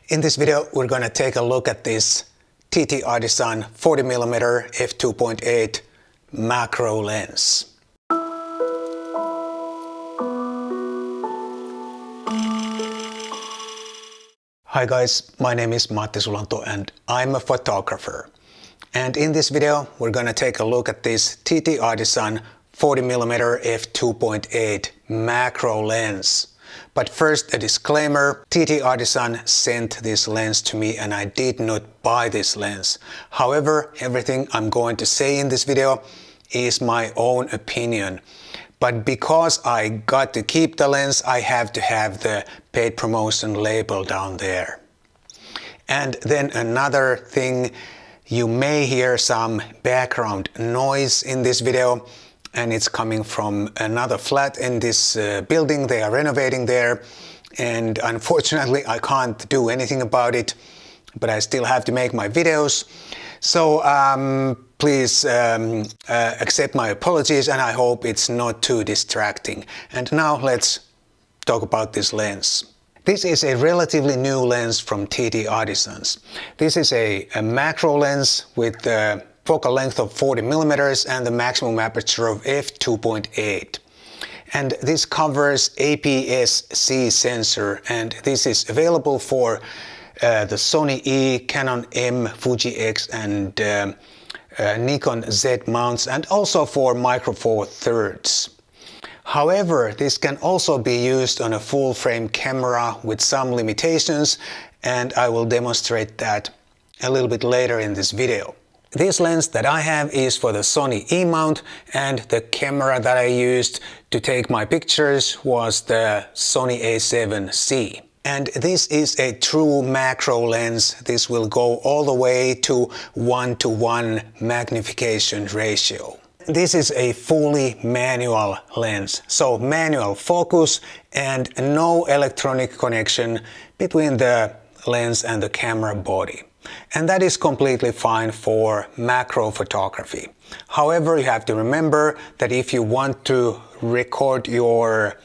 In this video, we're going to take a look at this TTArtisan 40mm F2.8 macro lens. Hi guys, my name is Matti Sulanto and I'm a photographer. And in this video, we're going to take a look at this TTArtisan 40mm F2.8 macro lens. But first, a disclaimer, TTArtisan sent this lens to me and I did not buy this lens. However, everything I'm going to say in this video is my own opinion. But because I got to keep the lens, I have to have the paid promotion label down there. And then another thing, you may hear some background noise in this video. And it's coming from another flat in this building. They are renovating there, and unfortunately I can't do anything about it, but I still have to make my videos. So please accept my apologies, and I hope it's not too distracting. And now let's talk about this lens. This is a relatively new lens from TTArtisans. This is a macro lens with focal length of 40mm and the maximum aperture of f2.8. And this covers APS-C sensor, and this is available for the Sony E, Canon M, Fuji X and Nikon Z mounts, and also for Micro Four Thirds. However, this can also be used on a full frame camera with some limitations, and I will demonstrate that a little bit later in this video. This lens that I have is for the Sony E mount, and the camera that I used to take my pictures was the Sony A7C. And this is a true macro lens. This will go all the way to 1:1 magnification ratio. This is a fully manual lens, so manual focus and no electronic connection between the lens and the camera body. And that is completely fine for macro photography. However, you have to remember that if you want to record your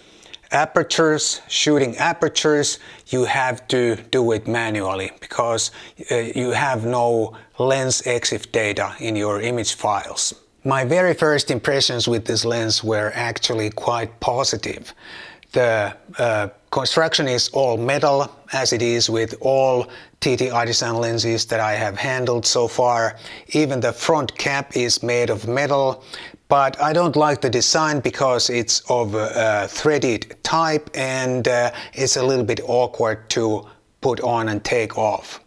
apertures, shooting apertures, you have to do it manually because you have no lens EXIF data in your image files. My very first impressions with this lens were actually quite positive. The construction is all metal, as it is with all TTArtisan lenses that I have handled so far. Even the front cap is made of metal, but I don't like the design because it's of a threaded type and it's a little bit awkward to put on and take off.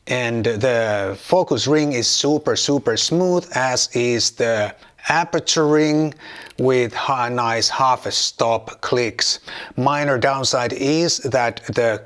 And the focus ring is super smooth, as is the aperture ring with nice half a stop clicks. Minor downside is that the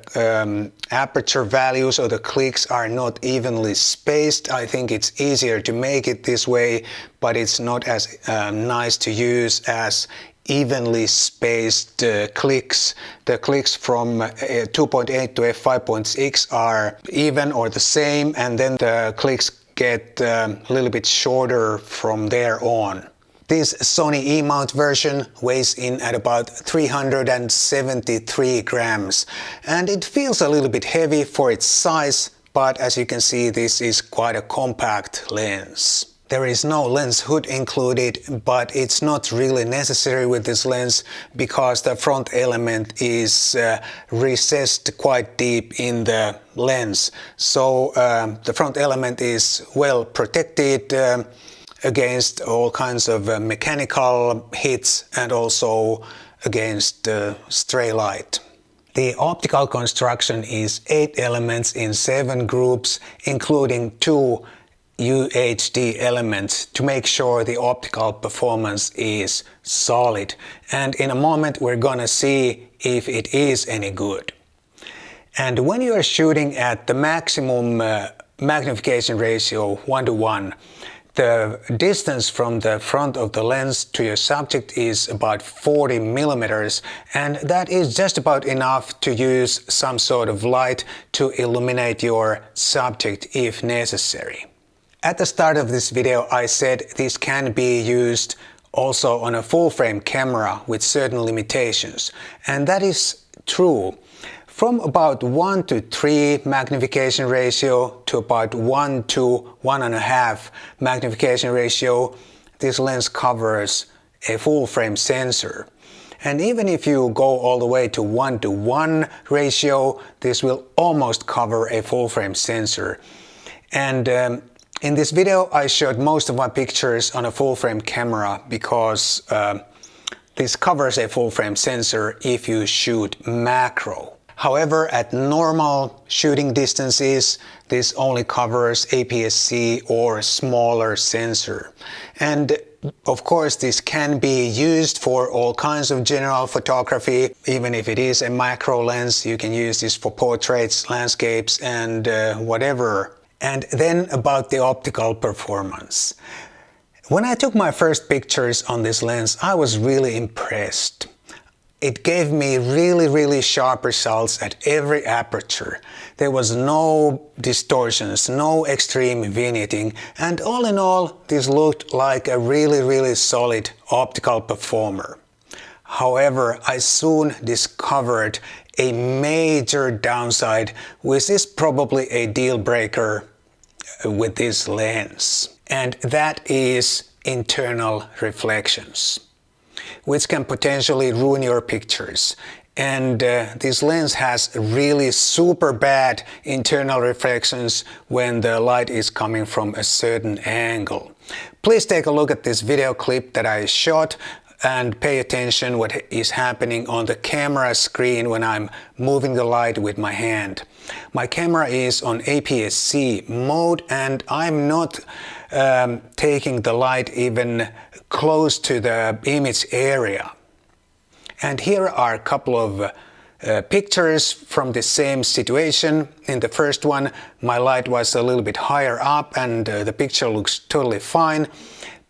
aperture values or the clicks are not evenly spaced. I think it's easier to make it this way, but it's not as nice to use as evenly spaced clicks. The clicks from 2.8 to f5.6 are even or the same, and then the clicks get a little bit shorter from there on. This Sony E mount version weighs in at about 373 grams, and it feels a little bit heavy for its size, but as you can see, this is quite a compact lens. There is no lens hood included, but it's not really necessary with this lens because the front element is recessed quite deep in the lens. So the front element is well protected against all kinds of mechanical hits and also against stray light. The optical construction is 8 elements in 7 groups, including 2 UHD elements to make sure the optical performance is solid. And in a moment we're gonna see if it is any good. And when you are shooting at the maximum magnification ratio 1:1, the distance from the front of the lens to your subject is about 40 millimeters, and that is just about enough to use some sort of light to illuminate your subject if necessary. At the start of this video, I said this can be used also on a full frame camera with certain limitations, and that is true. From about 1 to 3 magnification ratio to about 1 to 1.5 magnification ratio, this lens covers a full frame sensor. And even if you go all the way to 1 to 1 ratio, this will almost cover a full frame sensor. And in this video I showed most of my pictures on a full frame camera because this covers a full frame sensor if you shoot macro. However, at normal shooting distances, this only covers APS-C or smaller sensor. And of course, this can be used for all kinds of general photography. Even if it is a macro lens, you can use this for portraits, landscapes, and whatever. And then about the optical performance. When I took my first pictures on this lens, I was really impressed. It gave me really sharp results at every aperture. There was no distortions, no extreme vignetting, and all in all, this looked like a really solid optical performer. However, I soon discovered a major downside, which is probably a deal breaker with this lens. And that is internal reflections, which can potentially ruin your pictures. And this lens has really super bad internal reflections when the light is coming from a certain angle. Please take a look at this video clip that I shot and pay attention what is happening on the camera screen when I'm moving the light with my hand. My camera is on APS-C mode and I'm not taking the light even close to the image area. And here are a couple of pictures from the same situation. In the first one, my light was a little bit higher up and the picture looks totally fine.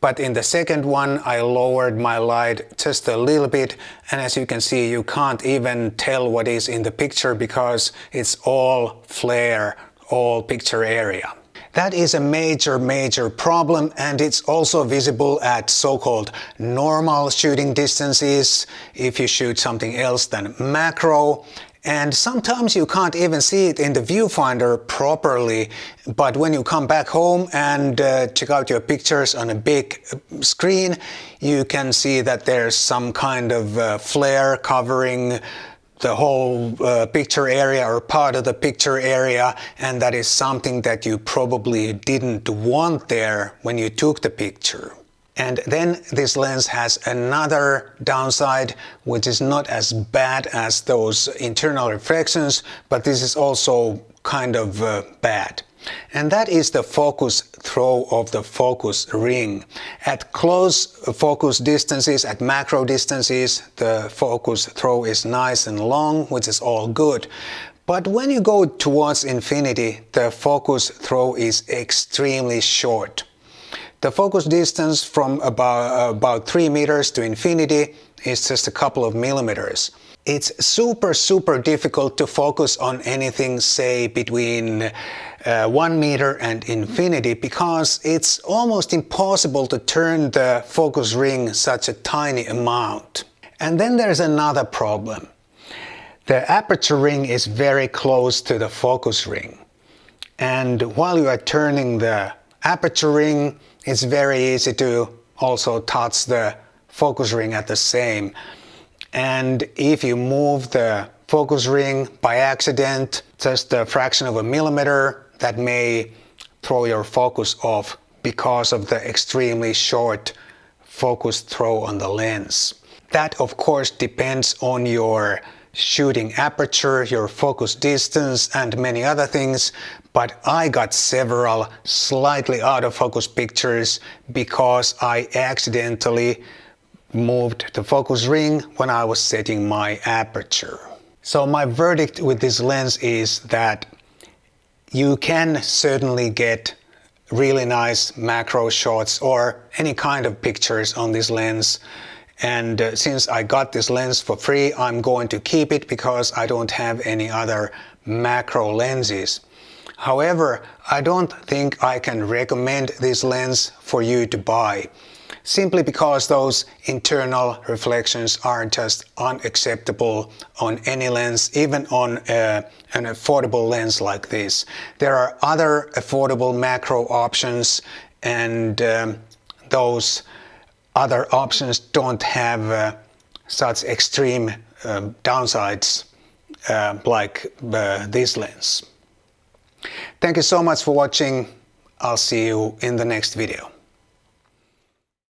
But in the second one, I lowered my light just a little bit, and as you can see, you can't even tell what is in the picture because it's all flare, all picture area. That is a major problem, and it's also visible at so-called normal shooting distances if you shoot something else than macro. And sometimes you can't even see it in the viewfinder properly, but when you come back home and check out your pictures on a big screen, you can see that there's some kind of flare covering the whole picture area or part of the picture area, and that is something that you probably didn't want there when you took the picture. And then this lens has another downside, which is not as bad as those internal reflections, but this is also kind of bad. And that is the focus throw of the focus ring. At close focus distances, at macro distances, the focus throw is nice and long, which is all good. But when you go towards infinity, the focus throw is extremely short. The focus distance from about 3 meters to infinity is just a couple of millimeters. It's super difficult to focus on anything, say, between 1 meter and infinity, because it's almost impossible to turn the focus ring such a tiny amount. And then there's another problem. The aperture ring is very close to the focus ring. And while you are turning the aperture ring, it's very easy to also touch the focus ring at the same. And if you move the focus ring by accident, just a fraction of a millimeter, that may throw your focus off because of the extremely short focus throw on the lens. That of course depends on your shooting aperture, your focus distance, and many other things, but I got several slightly out of focus pictures because I accidentally moved the focus ring when I was setting my aperture. So my verdict with this lens is that you can certainly get really nice macro shots or any kind of pictures on this lens. And since I got this lens for free, I'm going to keep it because I don't have any other macro lenses. However, I don't think I can recommend this lens for you to buy. simply because those internal reflections are just unacceptable on any lens, even on an affordable lens like this. There are other affordable macro options, and those other options don't have such extreme downsides like this lens. Thank you so much for watching. I'll see you in the next video.